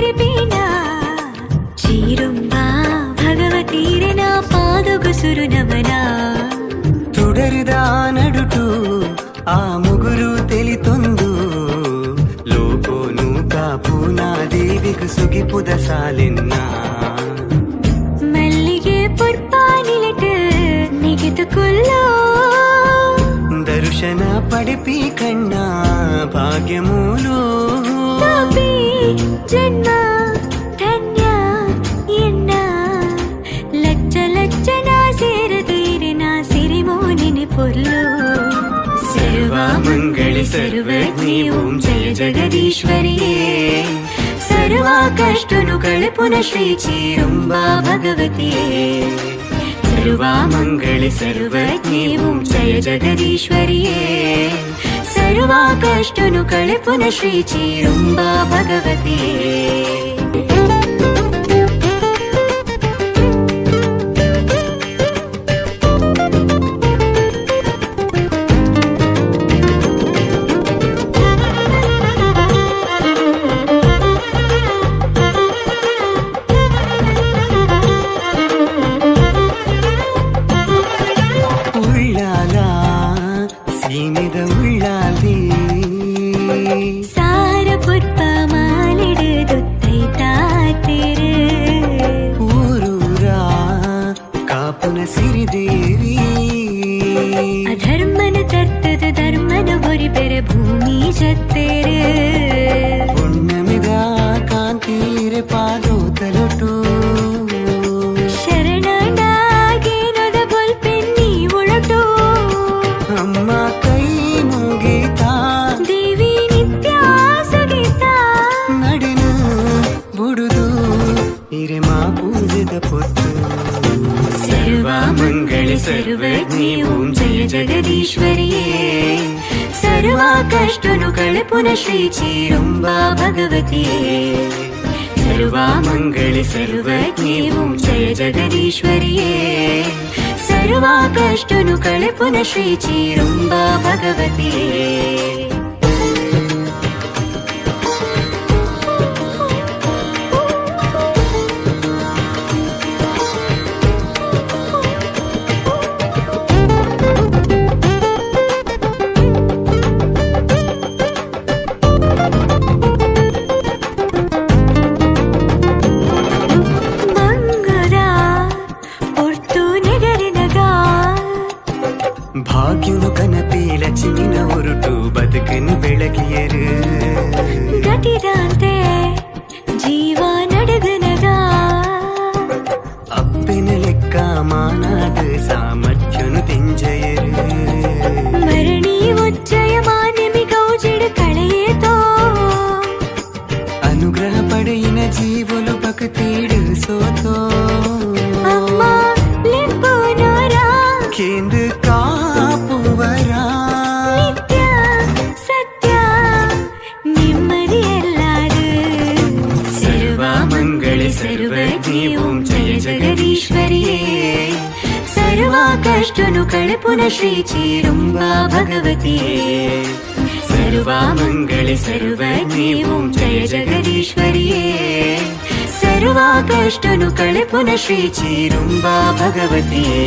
తెరిపినా చీరుంబా భగవతీరే నా పాదగుసురు నమనా ತುಡರಿದ ನಡುಟು ಆ ಮುಗುರು ತೆಲಿತೊಂದು ಲೋಕೋನು ಕಾಪುನಾ ದೇವಿಗೆ ಸುಗಿಪುದ ಸಾಲೆನ್ನ ಮಲ್ಲಿಗೆ ಪುರ್ಪಾನಿಲಿಟ್ಟು ನಿಗಿತುಕೊಳ್ಳೋ ದರ್ಶನ ಪಡಿಪಿ ಕಣ್ಣ ಭಾಗ್ಯಮೂಲು ಜನ್ಮ ಧನ್ಯ ಎನ್ನ ಲಚ್ಚ ಲಚ್ಚನ ಸೇರದೀರೆ ನಾ ಸಿರಿಮೋನಿನಿ ಪೊಲ್ಲು ಸರ್ವಮಂಗಳಿ ಸರ್ವಜ್ಞಿ ಓಂ ಜಯ ಜಗದೀಶ್ವರಿಯೇ ಸರ್ವಾಕಷ್ಟನು ಕಳಪುನ ಶ್ರೀ ಚೀರುಂಬಾ ಭಗವತಿಯೇ ಸರ್ವಮಂಗಳಿ ಸರ್ವಜ್ಞಿ ಓಂ ಜಯ ಜಗದೀಶ್ವರಿಯೇ ಸರ್ವಾಕಷ್ಟನು ಕಳಪುನ ಶ್ರೀ ಚೀರುಂಬಾ ಭಗವತಿಯೇ ಸೀಮಿದ ಉಳ್ಳಾಲಿ ಸಾರ ಪುರ್ಪ ಮಾಲಿಡುತ್ತೈ ತಾತಿರು ಊರೂರ ಕಾಪುನ ಸಿರಿದೇವಿ ಅಧರ್ಮನ ತರ್ತದ ಧರ್ಮನ ಗುರಿ ಬೆರ ಭೂಮಿ ಜತ್ತೇರು ಪುಣ್ಯಮಿದ ಕಾಂತೀರೆ ಪಾದೋ ತಲುಟು ಶರಣಾಗೇನದ ಬೊಲ್ಪೆನ್ನಿ ಒಳಟು ಅಮ್ಮ ಕೈ ಮುಗಿತಾ ದೇವಿ ನಿತ್ಯ ಸುಗಿತ ನಡಿನು ಬುಡುದು ಹಿರೇಮಾ ಪೂಜೆದ ಪೊತ್ತು ಸರ್ವಮಂಗಳಿ ಸರ್ವಜ್ಞಿ ಓಂ ಜಯ ಜಗದೀಶ್ವರಿಯೇ ಸರ್ವಾಕಷ್ಟನು ಕಳಪುನ ಶ್ರೀ ಚೀರುಂಬಾ ಭಗವತಿಯೇ ಸರ್ವಮಂಗಳಿ ಸರ್ವಜ್ಞಿ ಓಂ ಜಯ ಜಗದೀಶ್ವರಿಯೇ ಸರ್ವಾಕಷ್ಟನು ಕಳಪುನ ಶ್ರೀ ಚೀರುಂಬಾ ಭಗವತಿಯೇ ಭಾಗ್ಯನು ಕನಪೇಲ ಚಿನ್ನ ಹೊರಟು ಬದುಕನ್ನು ಬೆಳಗಿಯರು ಗತಿದಂತೆ ಜೀವ ನಡಗನಗ ಅಪ್ಪೆನ ಲೆಕ್ಕ ಮಾನಾದ ಸಾಮರ್ಥ್ಯನು ತೆಂಜಯರು ಮರಣಿ ಉಚ್ಚಯ ಮಾನಮಿ ಗೌಜಿಡ ಕಳೆಯೇತೋ ಅನುಗ್ರಹ ಪಡೆಯಿನ ಜೀವಲು ಭಕ್ತಿಡು ಸೋತೋ ಅಮ್ಮ ಲಿಂಬುನೋರ ಕೇಂದ್ರ ಕಾಪುವರ ನಿತ್ಯ ಸತ್ಯ ನೆಮ್ಮದಿಯಲ್ಲಾರು ಸರ್ವಮಂಗಳಿ ಸರ್ವಜ್ಞಿ ಓಂ ಜಯ ಜಗದೀಶ್ವರಿಯೇ ಸರ್ವಾಕಷ್ಟನು ಕಳಪುನ ಶ್ರೀ ಚೀರುಂಬಾ ಭಗವತಿಯೇ ಸರ್ವಮಂಗಳಿ ಸರ್ವಜ್ಞಿ ಓಂ ಜಯ ಜಗದೀಶ್ವರಿಯೇ ಸರ್ವಾಕಷ್ಟನು ಕಳಪುನ ಶ್ರೀ ಚೀರುಂಬಾ ಭಗವತಿಯೇ